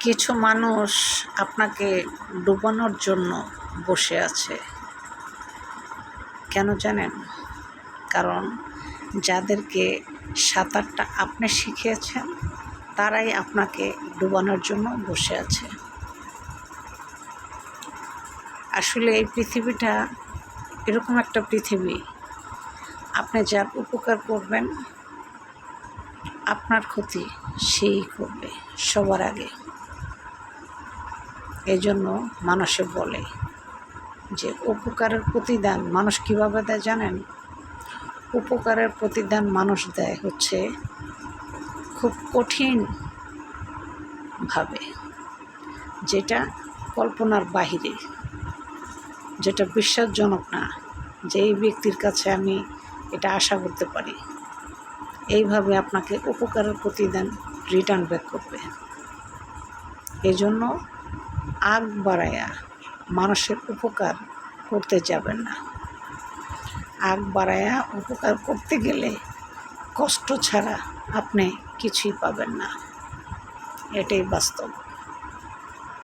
কিছু মানুষ আপনাকে ডুবানোর জন্য বসে আছে। কেন জানেন? কারণ যাদেরকে সাঁতারটা আপনি শিখিয়েছেন তারাই আপনাকে ডুবানোর জন্য বসে আছে। আসলে এই পৃথিবীটা এরকম একটা পৃথিবী, আপনি যার উপকার করবেন আপনার ক্ষতি সেই করবে সবার আগে। এই জন্য মানুষে বলে যে উপকারের প্রতিদান মানুষ কীভাবে দেয় জানেন? উপকারের প্রতিদান মানুষ দেয় হচ্ছে খুব কঠিনভাবে, যেটা কল্পনার বাহিরে, যেটা বিশ্বাসজনক না, যে এই ব্যক্তির কাছে আমি এটা আশা করতে পারি। এইভাবে আপনাকে উপকারের প্রতিদান রিটার্ন ব্যাক করবে। এই জন্য আগ বাড়ায়া মানুষের উপকার করতে যাবেন না। আগ বাড়ায়া উপকার করতে গেলে কষ্ট ছাড়া আপনি কিছুই পাবেন না। এটাই বাস্তব।